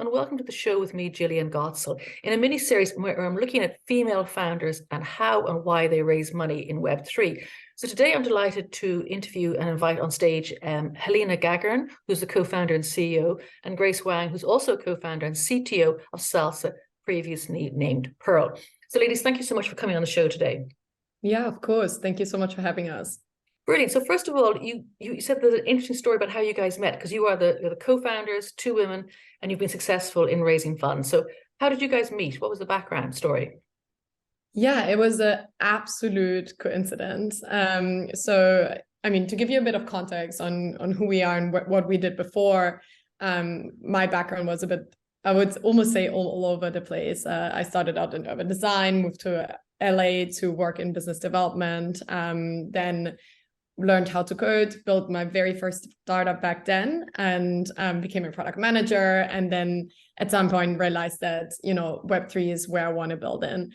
and welcome to the show with me, Jillian Godsil, in a mini-series where I'm looking at female founders and how and why they raise money in Web3. So today I'm delighted to interview and invite on stage Helena Gagern, who's the co-founder and CEO, and Grace Wang, who's also co-founder and CTO of Salsa, previously named Pearl. So ladies, thank you so much for coming on the show today. Yeah, of course. Thank you so much for having us. Brilliant. So first of all, you said there's an interesting story about how you guys met, because you're the co-founders, two women, and you've been successful in raising funds. So how did you guys meet? What was the background story? Yeah, it was an absolute coincidence. So, I mean, to give you a bit of context on who we are and what we did before, my background was a bit, I would almost say all over the place. I started out in urban design, moved to LA to work in business development, then learned how to code, built my very first startup back then, and became a product manager. And then at some point realized that, Web3 is where I want to build in.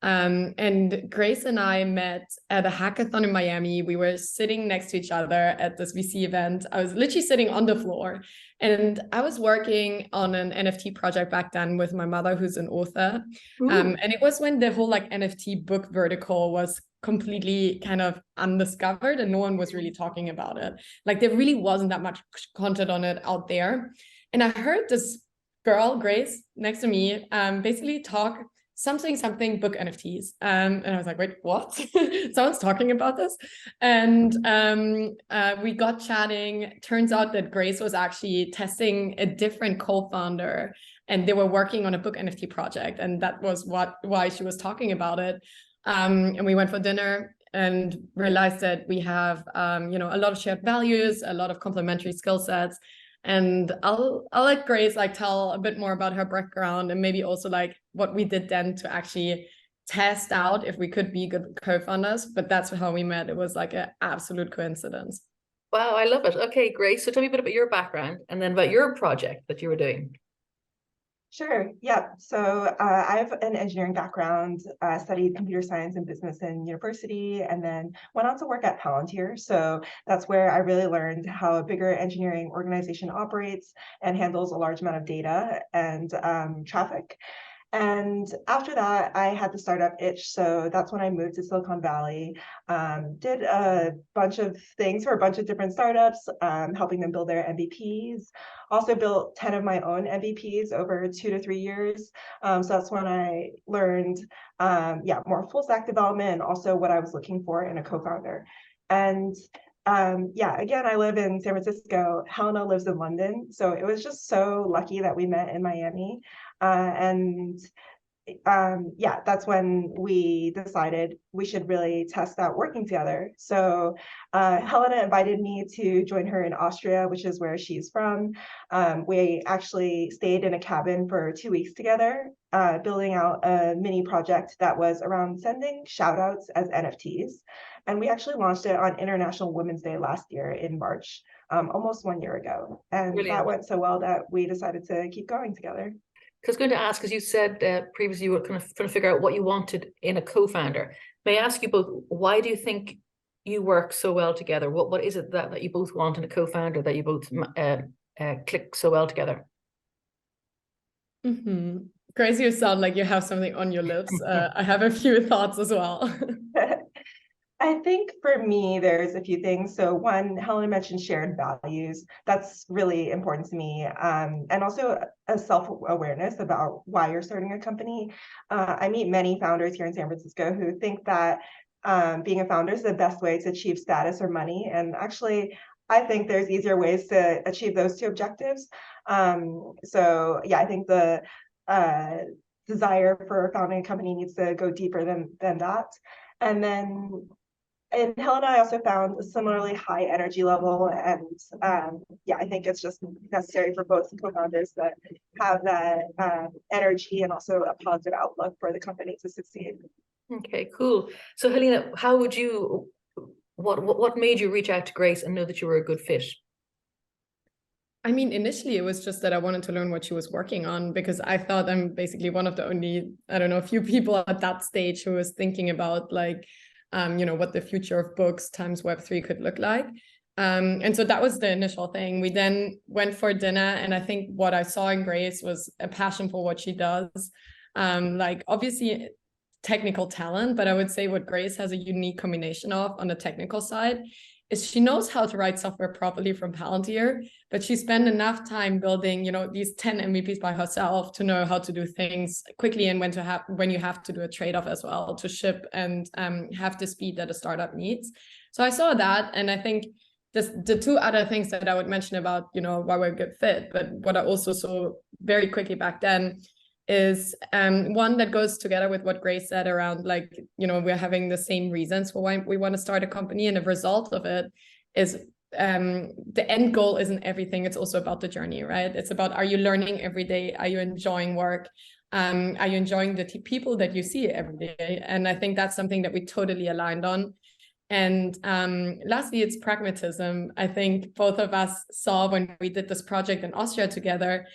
And Grace and I met at a hackathon in Miami. We were sitting next to each other at this VC event. I was literally sitting on the floor, and I was working on an NFT project back then with my mother, who's an author. And it was when the whole NFT book vertical was completely kind of undiscovered and no one was really talking about it. There really wasn't that much content on it out there. And I heard this girl, Grace, next to me, basically talk something book NFTs. And I was like, wait, what? Someone's talking about this. And we got chatting. Turns out that Grace was actually testing a different co-founder, and they were working on a book NFT project. And that was why she was talking about it. And we went for dinner and realized that we have, a lot of shared values, a lot of complementary skill sets. And I'll let Grace tell a bit more about her background and maybe also what we did then to actually test out if we could be good co-founders. But that's how we met. It was an absolute coincidence. Wow, I love it. Okay, Grace. So tell me a bit about your background and then about your project that you were doing. Sure. Yeah. So I have an engineering background, studied computer science and business in university, and then went on to work at Palantir. So that's where I really learned how a bigger engineering organization operates and handles a large amount of data and traffic. And after that, I had the startup itch. So that's when I moved to Silicon Valley, did a bunch of things for a bunch of different startups, helping them build their MVPs. Also built 10 of my own MVPs over 2 to 3 years. So that's when I learned, more full stack development and also what I was looking for in a co-founder. And again, I live in San Francisco. Helena lives in London. So it was just so lucky that we met in Miami. That's when we decided we should really test out working together. So Helena invited me to join her in Austria, which is where she's from. We actually stayed in a cabin for 2 weeks together, building out a mini project that was around sending shout outs as NFTs. And we actually launched it on International Women's Day last year in March, almost 1 year ago. And Brilliant. That went so well that we decided to keep going together. Because I was going to ask, because you said previously you were kind of trying to figure out what you wanted in a co-founder. May I ask you both, why do you think you work so well together? What is it that you both want in a co-founder, that you both click so well together? Mm-hmm. Grace, you sound like you have something on your lips. I have a few thoughts as well. I think for me, there's a few things. So one, Helena mentioned shared values. That's really important to me. And also a self-awareness about why you're starting a company. I meet many founders here in San Francisco who think that being a founder is the best way to achieve status or money. And actually, I think there's easier ways to achieve those two objectives. I think the desire for founding a company needs to go deeper than that. And then in Helena, I also found a similarly high energy level. And I think it's just necessary for both co-founders that have that energy and also a positive outlook for the company to succeed. Okay, cool. So Helena, how would you, what made you reach out to Grace and know that you were a good fit? I mean, initially it was just that I wanted to learn what she was working on, because I thought I'm basically one of the only, few people at that stage who was thinking about what the future of books times Web3 could look like. And so that was the initial thing. We then went for dinner, and I think what I saw in Grace was a passion for what she does. Like obviously technical talent, but I would say what Grace has a unique combination of on the technical side is she knows how to write software properly from Palantir, but she spent enough time building, these 10 MVPs by herself to know how to do things quickly and when you have to do a trade-off as well to ship and have the speed that a startup needs. So I saw that, and I think the two other things that I would mention about, why we're a good fit, but what I also saw very quickly back then is one that goes together with what Grace said around we're having the same reasons for why we want to start a company, and the result of it is the end goal isn't everything. It's also about the journey, right? It's about, are you learning every day? Are you enjoying work? Are you enjoying the people that you see every day? And I think that's something that we totally aligned on. And lastly, it's pragmatism. I think both of us saw when we did this project in Austria together,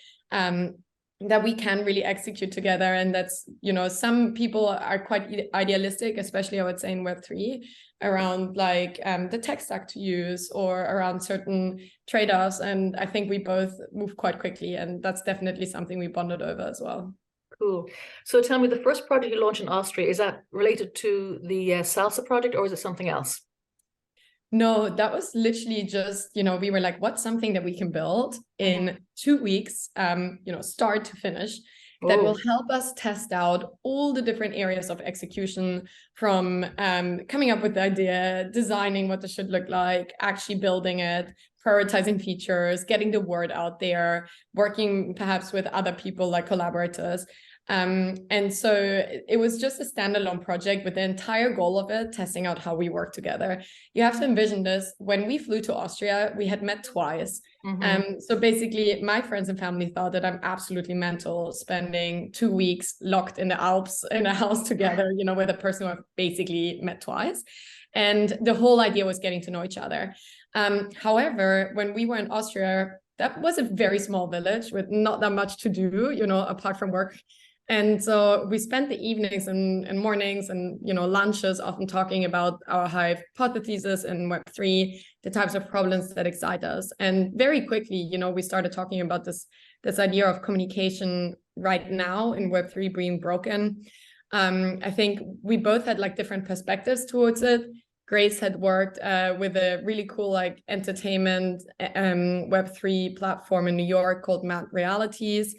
that we can really execute together. And that's, some people are quite idealistic, especially I would say in Web3, around the tech stack to use or around certain trade-offs. And I think we both move quite quickly, and that's definitely something we bonded over as well. Cool. So tell me, the first project you launched in Austria, is that related to the Salsa project, or is it something else? No, that was literally just, we were like, what's something that we can build in 2 weeks, start to finish, that will help us test out all the different areas of execution, from coming up with the idea, designing what this should look like, actually building it, prioritizing features, getting the word out there, working perhaps with other people like collaborators. And so it was just a standalone project with the entire goal of it, testing out how we work together. You have to envision this. When we flew to Austria, we had met twice. So basically, my friends and family thought that I'm absolutely mental, spending 2 weeks locked in the Alps in a house together, with a person who I've basically met twice. And the whole idea was getting to know each other. However, when we were in Austria, that was a very small village with not that much to do, apart from work. And so we spent the evenings and mornings and, lunches often talking about our hypotheses in Web3, the types of problems that excite us. And very quickly, we started talking about this idea of communication right now in Web3 being broken. I think we both had different perspectives towards it. Grace had worked with a really cool entertainment Web3 platform in New York called Mad Realities,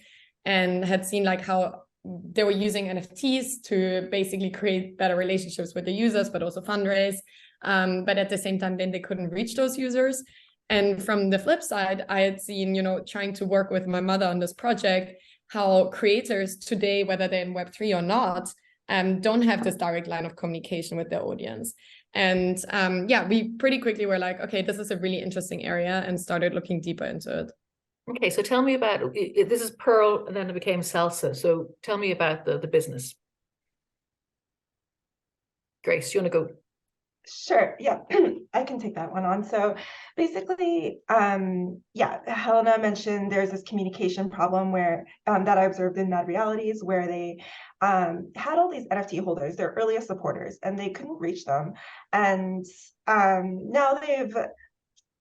and had seen how they were using NFTs to basically create better relationships with the users, but also fundraise. But at the same time, then they couldn't reach those users. And from the flip side, I had seen, trying to work with my mother on this project, how creators today, whether they're in Web3 or not, don't have this direct line of communication with their audience. And we pretty quickly were like, okay, this is a really interesting area, and started looking deeper into it. Okay, so tell me about, this is Pearl, and then it became Salsa. So tell me about the business. Grace, you want to go? Sure. Yeah, I can take that one on. So basically, Helena mentioned there's this communication problem where that I observed in Mad Realities, where they had all these NFT holders, their earliest supporters, and they couldn't reach them. And now they've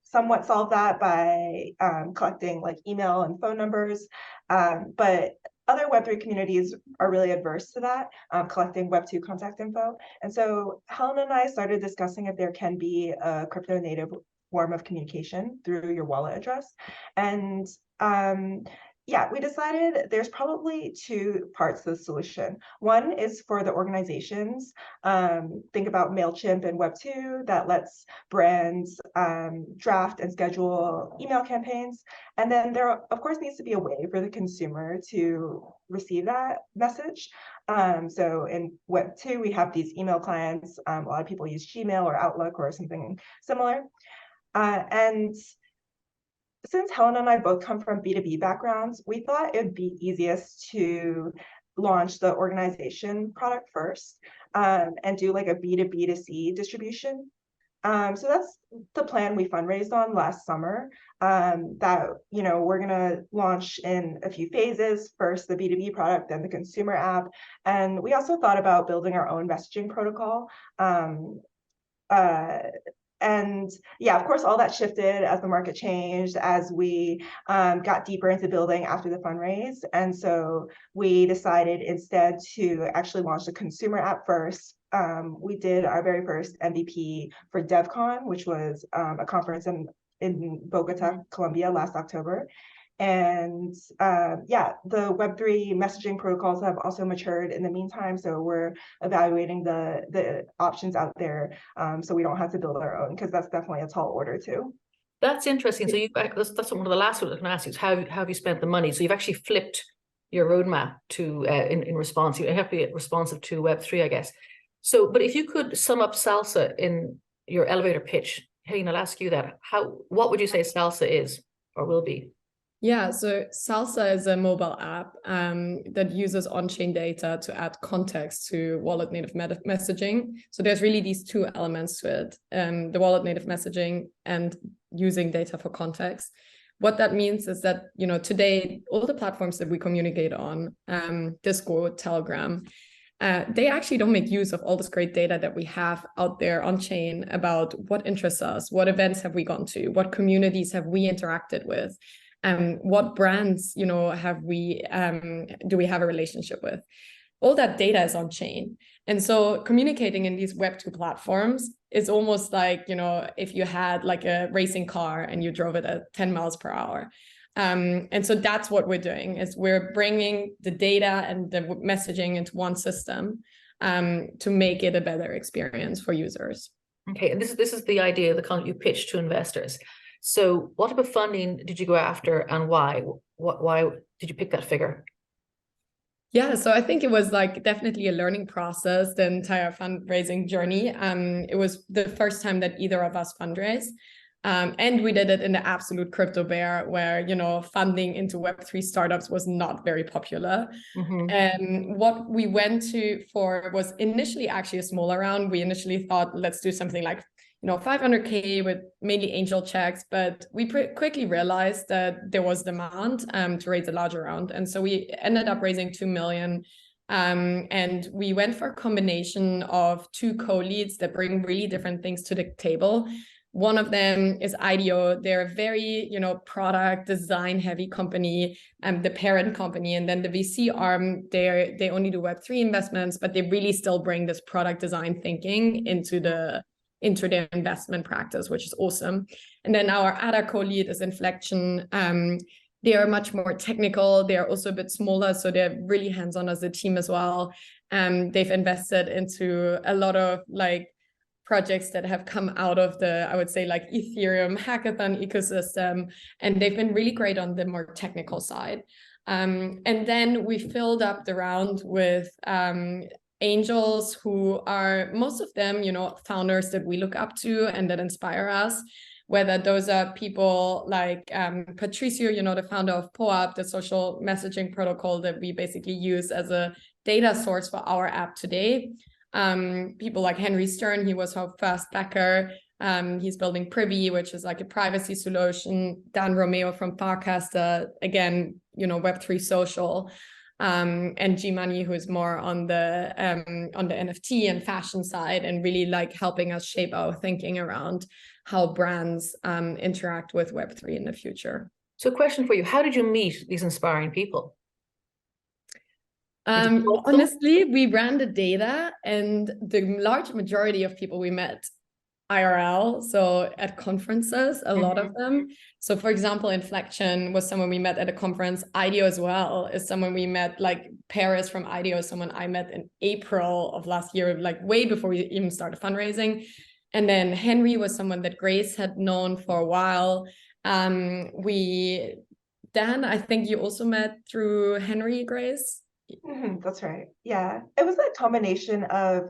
somewhat solved that by collecting email and phone numbers, but other Web3 communities are really adverse to that, collecting Web2 contact info. And so Helena and I started discussing if there can be a crypto native form of communication through your wallet address. And we decided there's probably two parts to the solution. One is for the organizations. Think about MailChimp and Web2 that lets brands draft and schedule email campaigns. And then there, of course, needs to be a way for the consumer to receive that message. So in Web2, we have these email clients. A lot of people use Gmail or Outlook or something similar. And since Helena and I both come from B2B backgrounds, we thought it would be easiest to launch the organization product first, and do a B2B2C distribution. So that's the plan we fundraised on last summer, that we're going to launch in a few phases. First, the B2B product, then the consumer app. And we also thought about building our own messaging protocol. And yeah, of course, all that shifted as the market changed, as we got deeper into building after the fundraise. And so we decided instead to actually launch the consumer app first. We did our very first MVP for DevCon, which was a conference in Bogota, Colombia last October. And yeah, the Web3 messaging protocols have also matured in the meantime. So we're evaluating the options out there, so we don't have to build our own, because that's definitely a tall order too. That's interesting. So that's one of the last ones I can ask you is how have you spent the money? So you've actually flipped your roadmap to in response. You have to be responsive to Web3, I guess. So, but if you could sum up Salsa in your elevator pitch, Helena, I'll ask you that. What would you say Salsa is or will be? Yeah, so Salsa is a mobile app that uses on-chain data to add context to wallet native messaging. So there's really these two elements to it, the wallet native messaging and using data for context. What that means is that, today, all the platforms that we communicate on, Discord, Telegram, they actually don't make use of all this great data that we have out there on chain about what interests us, what events have we gone to, what communities have we interacted with, what brands, have we do we have a relationship with? All that data is on chain. And so communicating in these Web2 platforms is almost like, if you had like a racing car and you drove it at 10 miles per hour. And so that's what we're doing, is we're bringing the data and the messaging into one system to make it a better experience for users. Okay, and this is the idea, the content you pitched to investors. So what type of funding did you go after and why? Why did you pick that figure? Yeah, so I think it was like definitely a learning process, the entire fundraising journey. It was the first time that either of us fundraised. And we did it in the absolute crypto bear where, funding into Web3 startups was not very popular. Mm-hmm. And what we went for was initially actually a smaller round. We initially thought, let's do something like, 500K with mainly angel checks, but we quickly realized that there was demand to raise a larger round. And so we ended up raising 2 million. And we went for a combination of two co-leads that bring really different things to the table. One of them is IDEO. They're a very, product design heavy company, the parent company. And then the VC arm, they only do Web3 investments, but they really still bring this product design thinking into their investment practice, which is awesome. And then our other co-lead is Inflection. They are much more technical. They are also a bit smaller, so they're really hands-on as a team as well. They've invested into a lot of projects that have come out of the, I would say, Ethereum hackathon ecosystem, and they've been really great on the more technical side. And then we filled up the round with angels who are, most of them, founders that we look up to and that inspire us, whether those are people like Patricio, the founder of POAP, the social messaging protocol that we basically use as a data source for our app today. People like Henry Stern, he was our first backer. He's building Privy, which is like a privacy solution. Dan Romeo from Farcaster, again, Web3 social. And G-Money, who is more on the NFT and fashion side, and really helping us shape our thinking around how brands interact with Web3 in the future. So, question for you: how did you meet these inspiring people? Honestly, we ran the data, and the large majority of people we met IRL, so at conferences, a lot of them. So for example, Inflection was someone we met at a conference. IDEO as well is someone we met, Paris from IDEO is someone I met in April of last year, way before we even started fundraising. And then Henry was someone that Grace had known for a while. Dan, I think you also met through Henry, Grace. That's right. Yeah, it was a combination of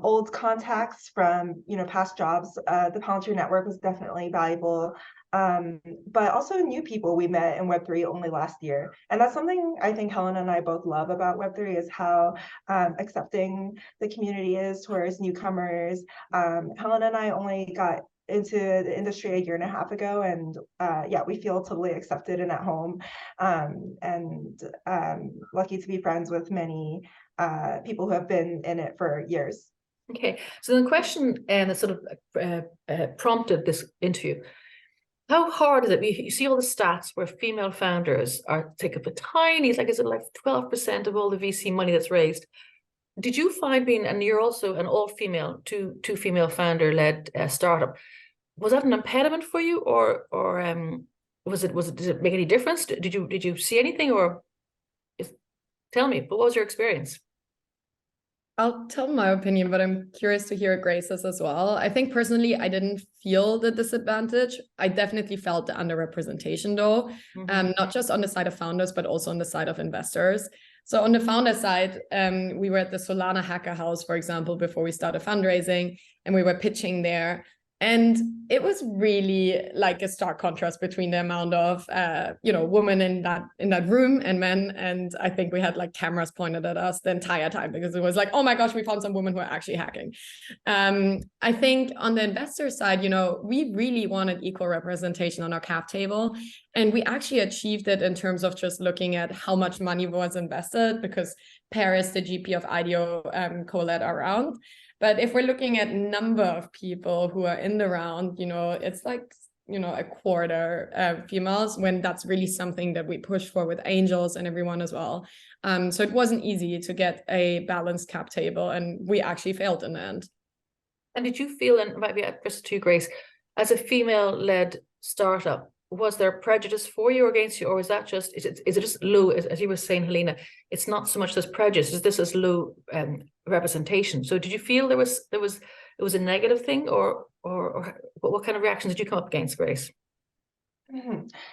old contacts from past jobs. The Palantir network was definitely valuable, but also new people we met in Web3 only last year. And that's something I think Helena and I both love about Web3, is how accepting the community is towards newcomers. Helena and I only got into the industry a year and a half ago, and yeah, we feel totally accepted and at home, and lucky to be friends with many people who have been in it for years. Okay, so the question that sort of prompted this interview: how hard is it? You see all the stats where female founders are take up a tiny, like, is it like 12% of all the VC money that's raised? Did you find being, and you're also an all-female, two female founder-led startup, was that an impediment for you, or did it make any difference? Did you see anything, or tell me, what was your experience? I'll tell my opinion, but I'm curious to hear Grace's as well. I think personally, I didn't feel the disadvantage. I definitely felt the underrepresentation though, not just on the side of founders, but also on the side of investors. So on the founder side, we were at the Solana Hacker House, for example, before we started fundraising, and we were pitching there. And it was really like a stark contrast between the amount of, women in that room and men. And I think we had like cameras pointed at us the entire time, because it was like, oh my gosh, we found some women who are actually hacking. I think on the investor side, we really wanted equal representation on our cap table. And we actually achieved it in terms of just looking at how much money was invested, because Paris, the GP of IDEO, co-led our round. But if we're looking at number of people who are in the round, it's like, a quarter females, when that's really something that we push for with angels and everyone as well. So it wasn't easy to get a balanced cap table, and we actually failed in the end. And did you feel, and maybe Chris to Grace, as a female-led startup, was there prejudice for you or against you, or is that just is it just low, as you were saying, Helena? It's not so much this prejudice; is this as low representation? So did you feel it was a negative thing, or what kind of reactions did you come up against, Grace?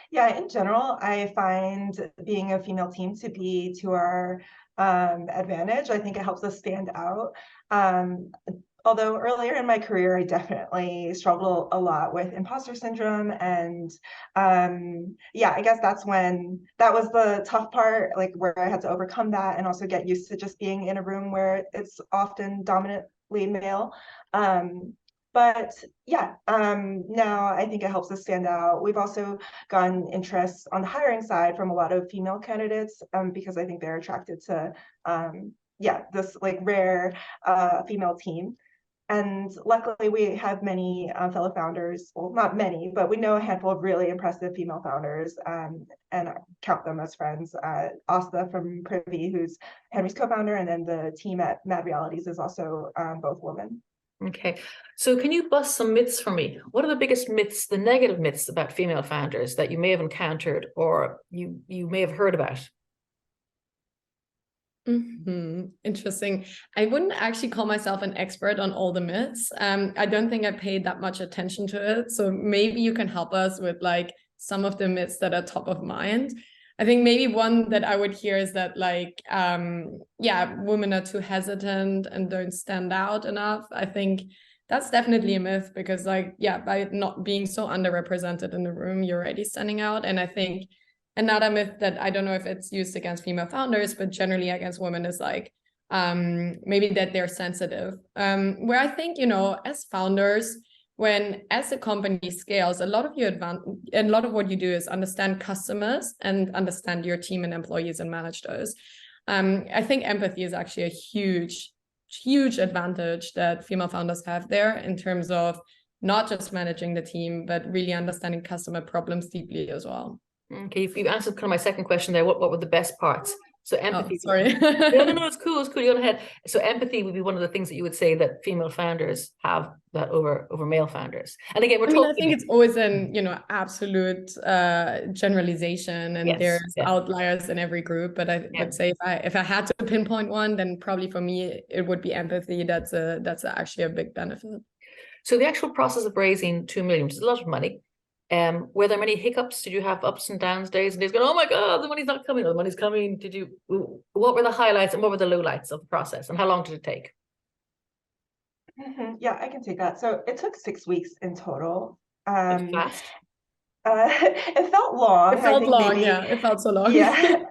Yeah, in general, I find being a female team to be to our advantage. I think it helps us stand out. Although earlier in my career, I definitely struggled a lot with imposter syndrome. And I guess that was the tough part, like where I had to overcome that and also get used to just being in a room where it's often dominantly male. But yeah, now I think it helps us stand out. We've also gotten interest on the hiring side from a lot of female candidates, because I think they're attracted to this like rare female team. And luckily, we have many fellow founders. Well, not many, but we know a handful of really impressive female founders, and count them as friends. Asta from Privy, who's Henry's co-founder, and then the team at Mad Realities is also both women. Okay, so can you bust some myths for me? What are the biggest myths, the negative myths about female founders that you may have encountered or you may have heard about? Interesting. I wouldn't actually call myself an expert on all the myths. I don't think I paid that much attention to it. So maybe you can help us with like some of the myths that are top of mind. I think maybe one that I would hear is that like, women are too hesitant and don't stand out enough. I think that's definitely a myth, because like, by not being so underrepresented in the room, you're already standing out. And I think another myth that I don't know if it's used against female founders, but generally against women, is like maybe that they're sensitive. Where I think, as founders, as a company scales, a lot of what you do is understand customers and understand your team and employees and manage those. I think empathy is actually a huge advantage that female founders have there, in terms of not just managing the team, but really understanding customer problems deeply as well. Okay, you've answered kind of my second question there. What were the best parts? So empathy. Oh, sorry. No, it's cool. You're on ahead. So empathy would be one of the things that you would say that female founders have that over male founders. And again, I think it's always an absolute generalization, and there's outliers in every group. But I would say if I had to pinpoint one, then probably for me it would be empathy. That's actually a big benefit. So the actual process of raising 2 million, which is a lot of money. Were there many hiccups? Did you have ups and downs, days and days going, oh my God, the money's not coming, or the money's coming? What were the highlights and what were the lowlights of the process, and how long did it take? Yeah, I can take that. So it took 6 weeks in total. Fast. It felt long. It felt long, it felt so long. Yeah.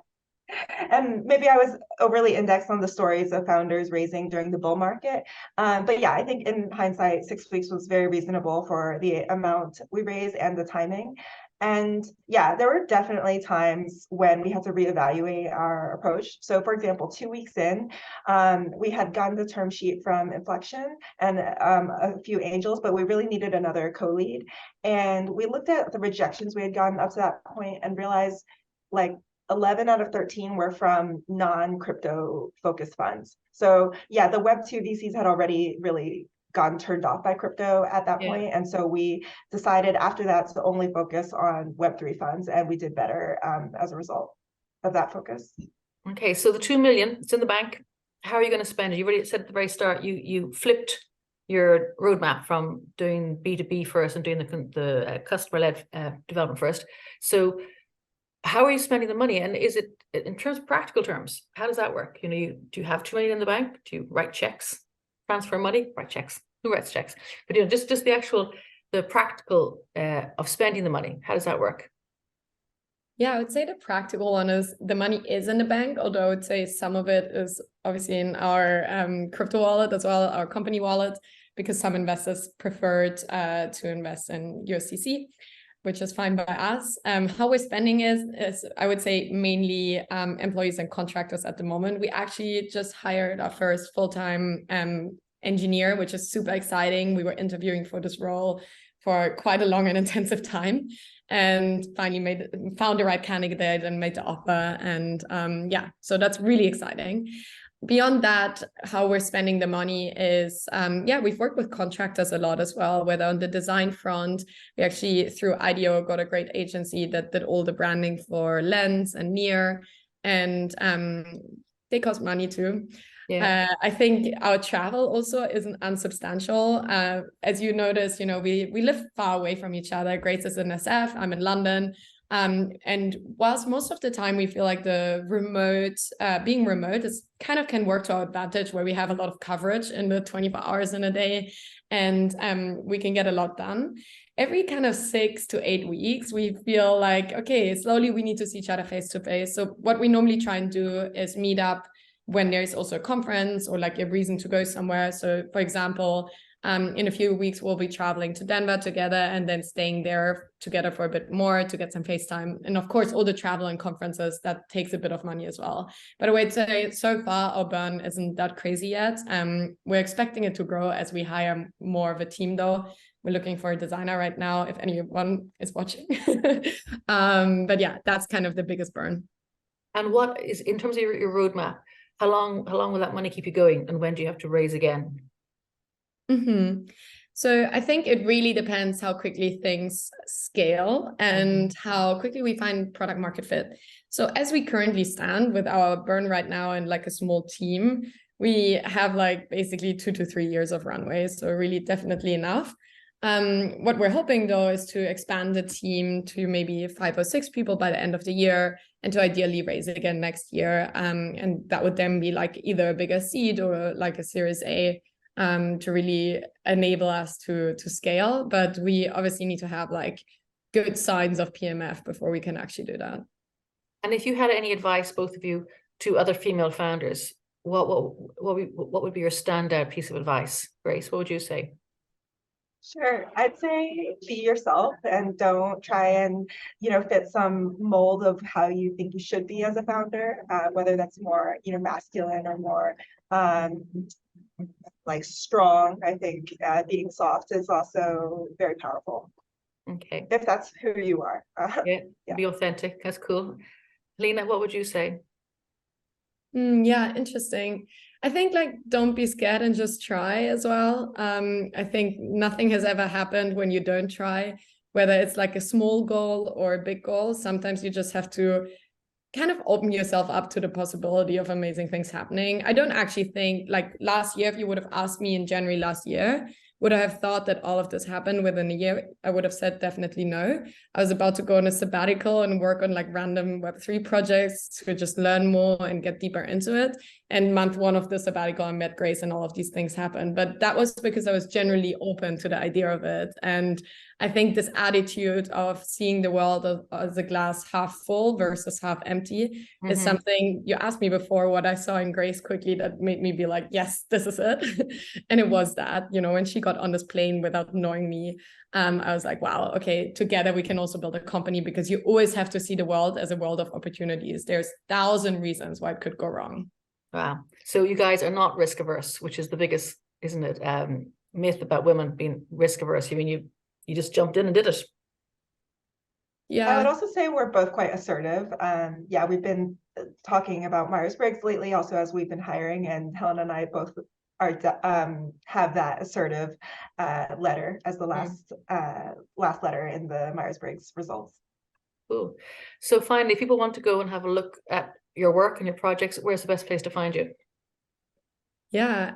And maybe I was overly indexed on the stories of founders raising during the bull market. But I think in hindsight, 6 weeks was very reasonable for the amount we raised and the timing. And yeah, there were definitely times when we had to reevaluate our approach. So for example, 2 weeks in, we had gotten the term sheet from Inflection and a few angels, but we really needed another co-lead. And we looked at the rejections we had gotten up to that point and realized like 11 out of 13 were from non-crypto focused funds. So yeah, the Web2 VCs had already really gotten turned off by crypto at that point. And so we decided after that to only focus on Web3 funds, and we did better as a result of that focus. Okay, so the 2 million, it's in the bank. How are you going to spend it? You already said at the very start, you flipped your roadmap from doing B2B first and doing the customer-led development first. So how are you spending the money? And is it, in terms of practical terms, how does that work? Do you have 2 million in the bank? Do you write checks? Transfer money, write checks. Who writes checks? But just the practical of spending the money. How does that work? Yeah, I would say the practical one is the money is in the bank, although I would say some of it is obviously in our crypto wallet as well, our company wallet, because some investors preferred to invest in USDC, which is fine by us. How we're spending is I would say mainly employees and contractors at the moment. We actually just hired our first full-time engineer, which is super exciting. We were interviewing for this role for quite a long and intensive time, and finally found the right candidate and made the offer. And yeah, so that's really exciting. Beyond that, how we're spending the money is, we've worked with contractors a lot as well, whether on the design front. We actually, through IDEO, got a great agency that did all the branding for Lens and Near, and they cost money too. Yeah. I think our travel also isn't unsubstantial. As you notice, we live far away from each other. Grace is in SF, I'm in London. And whilst most of the time we feel like the being remote is kind of can work to our advantage, where we have a lot of coverage in the 24 hours in a day, and we can get a lot done. Every kind of 6 to 8 weeks, we feel like, okay, slowly we need to see each other face to face. So what we normally try and do is meet up when there's also a conference or like a reason to go somewhere. So for example, in a few weeks, we'll be traveling to Denver together and then staying there together for a bit more to get some FaceTime. And of course, all the travel and conferences, that takes a bit of money as well. But I would say so far, our burn isn't that crazy yet. We're expecting it to grow as we hire more of a team though. We're looking for a designer right now, if anyone is watching. But yeah, that's kind of the biggest burn. And what is, in terms of your roadmap, how long will that money keep you going? And when do you have to raise again? So I think it really depends how quickly things scale and how quickly we find product market fit. So as we currently stand with our burn right now and like a small team, we have like basically 2 to 3 years of runway. So really definitely enough. What we're hoping though is to expand the team to maybe 5 or 6 people by the end of the year, and to ideally raise it again next year. And that would then be like either a bigger seed or like a Series A, to really enable us to scale. But we obviously need to have like good signs of PMF before we can actually do that. And if you had any advice, both of you, to other female founders, what would be your standout piece of advice? Grace, what would you say? Sure. I'd say be yourself and don't try and, fit some mold of how you think you should be as a founder, whether that's more, masculine or more like strong. I think being soft is also very powerful. Okay. If that's who you are. Yeah, be authentic. That's cool. Helena, what would you say? Yeah, interesting. I think like don't be scared and just try as well. I think nothing has ever happened when you don't try, whether it's like a small goal or a big goal. Sometimes you just have to kind of open yourself up to the possibility of amazing things happening. I don't actually think, like last year, if you would have asked me in January last year, would I have thought that all of this happened within a year? I would have said definitely no. I was about to go on a sabbatical and work on like random Web3 projects to just learn more and get deeper into it. And month 1 of the sabbatical, I met Grace and all of these things happened. But that was because I was generally open to the idea of it. And I think this attitude of seeing the world as a glass half full versus half empty is something you asked me before, what I saw in Grace quickly that made me be like, yes, this is it. And it was that, you know, when she got on this plane without knowing me, I was like, wow, okay, together we can also build a company, because you always have to see the world as a world of opportunities. There's 1,000 reasons why it could go wrong. Wow. So you guys are not risk averse, which is the biggest, isn't it, myth about women being risk averse. I mean, you just jumped in and did it. Yeah. I would also say we're both quite assertive. Yeah, we've been talking about Myers-Briggs lately, also as we've been hiring, and Helena and I both are have that assertive letter as the last letter in the Myers-Briggs results. Cool. So finally, if people want to go and have a look at your work and your projects, where's the best place to find you? Yeah,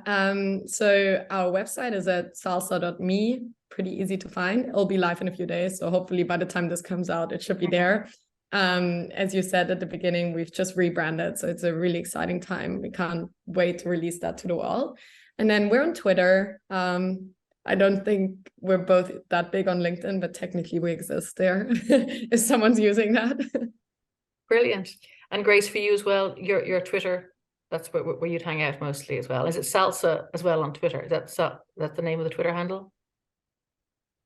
so our website is at salsa.me, pretty easy to find. It'll be live in a few days, so hopefully by the time this comes out, it should be there. As you said at the beginning, we've just rebranded, so it's a really exciting time. We can't wait to release that to the world. And then we're on Twitter. I don't think we're both that big on LinkedIn, but technically we exist there if someone's using that. Brilliant. And Grace, for you as well, your Twitter, that's where you'd hang out mostly as well. Is it Salsa as well on Twitter? That's the name of the Twitter handle?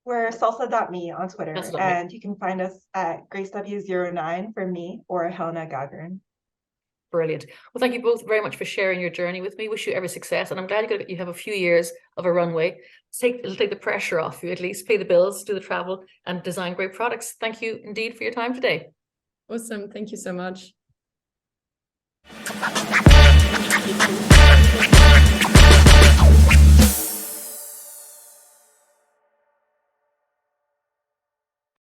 We're salsa.me on Twitter, and you can find us at GraceW09 for me, or Helena Gagern. Brilliant. Well, thank you both very much for sharing your journey with me. Wish you every success, and I'm glad you have a few years of a runway. It'll take the pressure off you, at least pay the bills, do the travel, and design great products. Thank you indeed for your time today. Awesome. Thank you so much.